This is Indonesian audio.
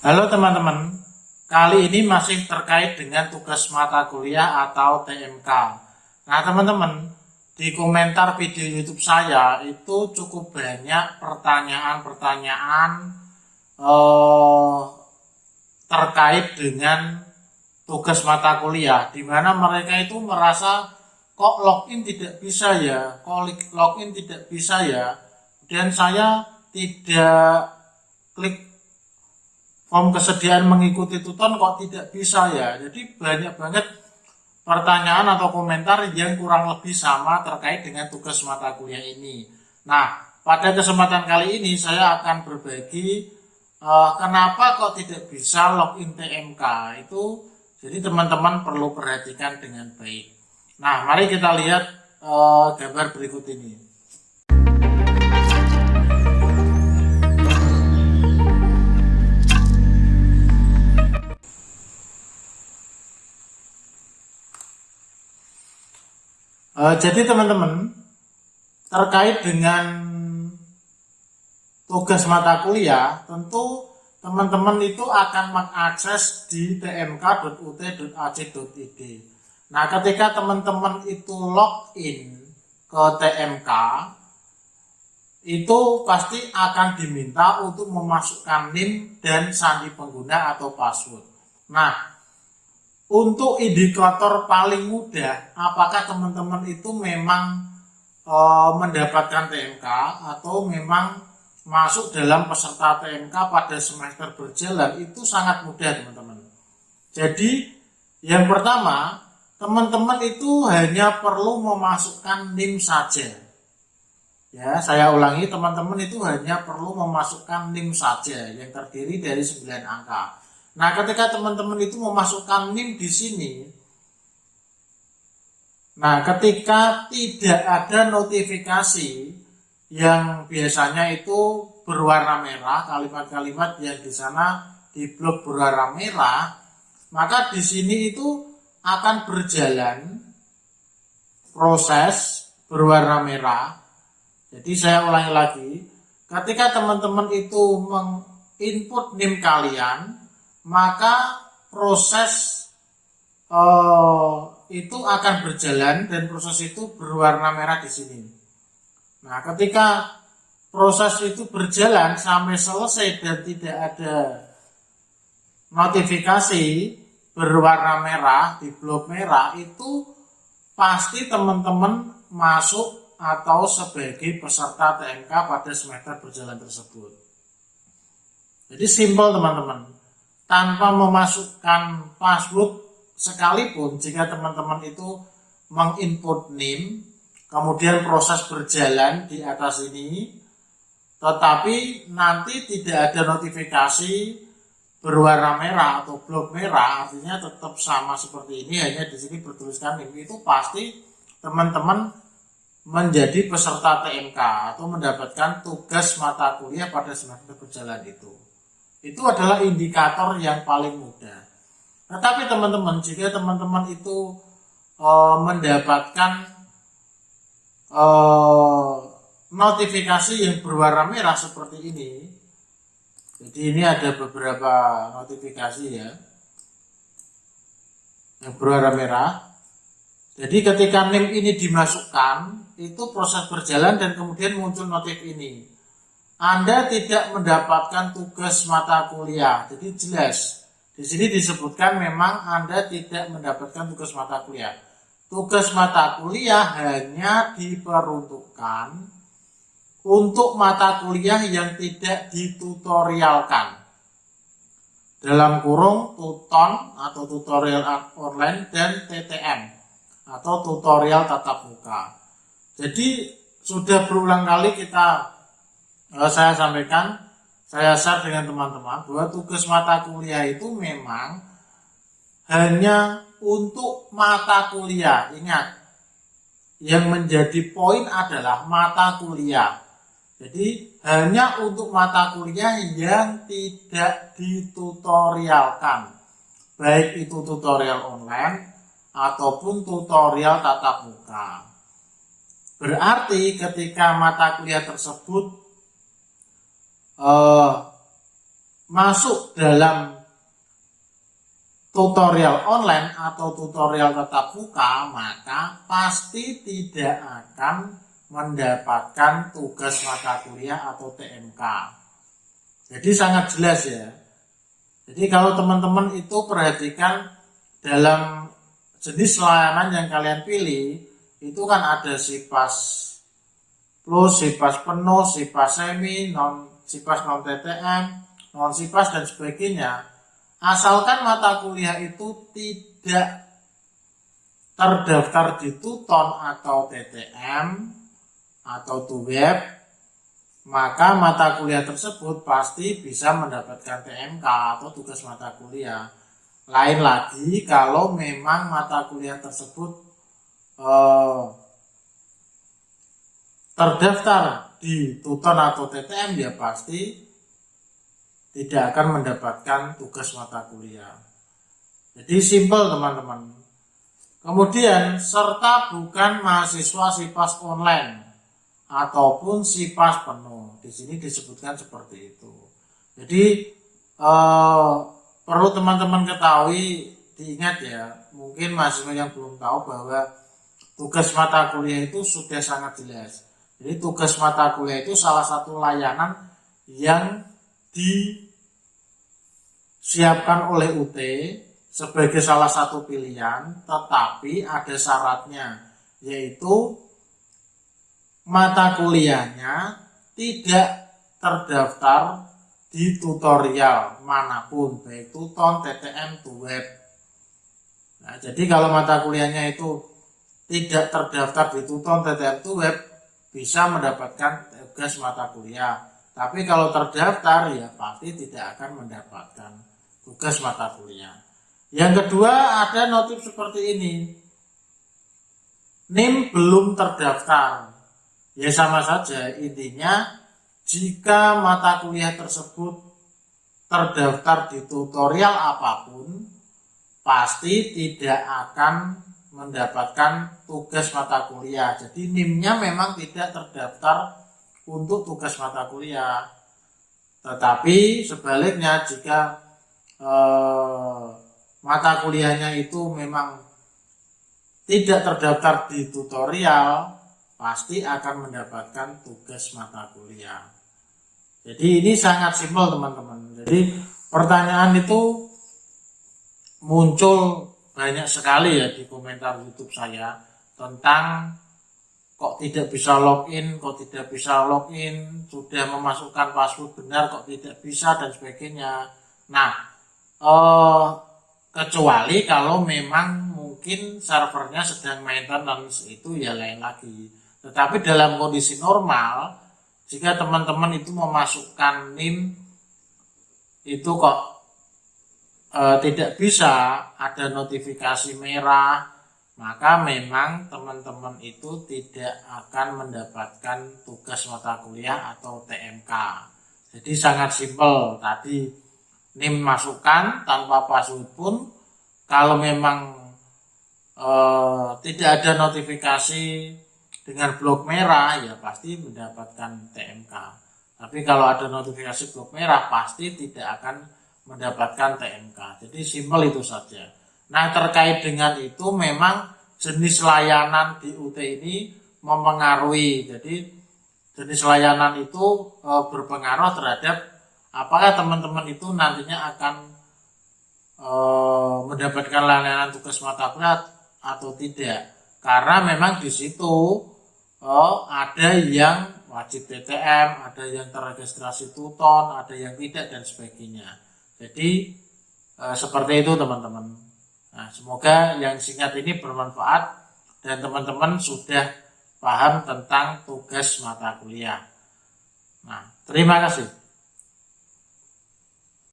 Halo teman-teman, kali ini masih terkait dengan tugas mata kuliah atau TMK. Nah teman-teman, di komentar video YouTube saya itu cukup banyak pertanyaan-pertanyaan terkait dengan tugas mata kuliah, di mana mereka itu merasa kok login tidak bisa ya, kok login tidak bisa ya, dan saya tidak klik form kesediaan mengikuti tuton kok tidak bisa ya. Jadi banyak banget pertanyaan atau komentar yang kurang lebih sama terkait dengan tugas mata kuliah ini. Nah, pada kesempatan kali ini saya akan berbagi kenapa kok tidak bisa login TMK itu. Jadi teman-teman perlu perhatikan dengan baik. Nah, mari kita lihat gambar berikut ini. Jadi teman-teman, terkait dengan tugas mata kuliah, tentu teman-teman itu akan mengakses di tmk.ut.ac.id. Nah, ketika teman-teman itu login ke TMK, itu pasti akan diminta untuk memasukkan NIM dan sandi pengguna atau password. Nah, untuk indikator paling mudah, apakah teman-teman itu memang mendapatkan TMK atau memang masuk dalam peserta TMK pada semester berjalan, itu sangat mudah teman-teman. Jadi yang pertama, teman-teman itu hanya perlu memasukkan NIM saja. Ya, saya ulangi, teman-teman itu hanya perlu memasukkan NIM saja yang terdiri dari 9 angka. Nah, ketika teman-teman itu memasukkan NIM di sini, nah ketika tidak ada notifikasi yang biasanya itu berwarna merah, kalimat-kalimat yang di sana di blok berwarna merah, maka di sini itu akan berjalan proses berwarna merah. Jadi saya ulangi lagi, ketika teman-teman itu menginput NIM kalian, maka proses itu akan berjalan dan proses itu berwarna merah di sini. Nah, ketika proses itu berjalan sampai selesai dan tidak ada notifikasi berwarna merah di blok merah, itu pasti teman-teman masuk atau sebagai peserta TMK pada semester berjalan tersebut. Jadi simpel teman-teman. Tanpa memasukkan password sekalipun, jika teman-teman itu menginput NIM, kemudian proses berjalan di atas ini, tetapi nanti tidak ada notifikasi berwarna merah atau blok merah, artinya tetap sama seperti ini, hanya di sini bertuliskan NIM, itu pasti teman-teman menjadi peserta TMK atau mendapatkan tugas mata kuliah pada semester berjalan itu. Itu adalah indikator yang paling mudah. Tetapi teman-teman, jika teman-teman itu mendapatkan notifikasi yang berwarna merah seperti ini, jadi ini ada beberapa notifikasi ya yang berwarna merah. Jadi ketika NIM ini dimasukkan, itu proses berjalan dan kemudian muncul notif ini. Anda tidak mendapatkan tugas mata kuliah. Jadi jelas di sini disebutkan memang Anda tidak mendapatkan tugas mata kuliah. Tugas mata kuliah hanya diperuntukkan untuk mata kuliah yang tidak ditutorialkan. Dalam kurung tuton atau tutorial online dan TTM atau tutorial tatap muka. Jadi sudah berulang kali saya sampaikan, saya share dengan teman-teman bahwa tugas mata kuliah itu memang hanya untuk mata kuliah. Ingat, yang menjadi poin adalah mata kuliah. Jadi hanya untuk mata kuliah yang tidak ditutorialkan, baik itu tutorial online ataupun tutorial tatap muka. Berarti ketika mata kuliah tersebut masuk dalam tutorial online atau tutorial tatap muka, maka pasti tidak akan mendapatkan tugas mata kuliah atau TMK. Jadi sangat jelas ya. Jadi kalau teman-teman itu perhatikan dalam jenis layanan yang kalian pilih, itu kan ada SIPAS plus, SIPAS penuh, SIPAS semi, SIPAS non TTM, non SIPAS dan sebagainya. Asalkan mata kuliah itu tidak terdaftar di TUTON atau TTM atau TUWEB, maka mata kuliah tersebut pasti bisa mendapatkan TMK atau tugas mata kuliah. Lain lagi kalau memang mata kuliah tersebut terdaftar di TUTON atau TTM, ya pasti tidak akan mendapatkan tugas mata kuliah. Jadi simpel teman-teman. Kemudian serta bukan mahasiswa SIPAS online ataupun SIPAS penuh. Di sini disebutkan seperti itu. Jadi perlu teman-teman ketahui, diingat ya, mungkin mahasiswa yang belum tahu bahwa tugas mata kuliah itu sudah sangat jelas. Jadi tugas mata kuliah itu salah satu layanan yang disiapkan oleh UT sebagai salah satu pilihan, tetapi ada syaratnya, yaitu mata kuliahnya tidak terdaftar di tutorial manapun, baik TUTON, TTM, TUWEB. Nah, jadi kalau mata kuliahnya itu tidak terdaftar di TUTON, TTM, TUWEB, bisa mendapatkan tugas mata kuliah. Tapi kalau terdaftar, ya pasti tidak akan mendapatkan tugas mata kuliah. Yang kedua, ada notif seperti ini. NIM belum terdaftar. Ya sama saja, intinya jika mata kuliah tersebut terdaftar di tutorial apapun, pasti tidak akan mendapatkan tugas mata kuliah. Jadi NIM-nya memang tidak terdaftar untuk tugas mata kuliah. Tetapi sebaliknya, jika mata kuliahnya itu memang tidak terdaftar di tutorial, pasti akan mendapatkan tugas mata kuliah. Jadi ini sangat simpel teman-teman. Jadi pertanyaan itu muncul banyak sekali ya di komentar YouTube saya tentang kok tidak bisa login, sudah memasukkan password benar kok tidak bisa dan sebagainya. Nah, kecuali kalau memang mungkin servernya sedang maintenance, itu ya lain lagi. Tetapi dalam kondisi normal, jika teman-teman itu memasukkan NIM itu kok tidak bisa, ada notifikasi merah, maka memang teman-teman itu tidak akan mendapatkan tugas mata kuliah atau TMK. Jadi sangat simpel tadi, NIM masukkan tanpa password pun, kalau memang tidak ada notifikasi dengan blok merah, ya pasti mendapatkan TMK. Tapi kalau ada notifikasi blok merah, pasti tidak akan mendapatkan TMK. Jadi simpel itu saja. Nah, terkait dengan itu memang jenis layanan di UT ini mempengaruhi. Jadi jenis layanan itu berpengaruh terhadap apakah teman-teman itu nantinya akan mendapatkan layanan tugas mata kuliah atau tidak. Karena memang di situ ada yang wajib TTM, ada yang terregistrasi TUTON, ada yang tidak dan sebagainya. Jadi seperti itu teman-teman. Nah, semoga yang singkat ini bermanfaat dan teman-teman sudah paham tentang tugas mata kuliah. Nah, terima kasih.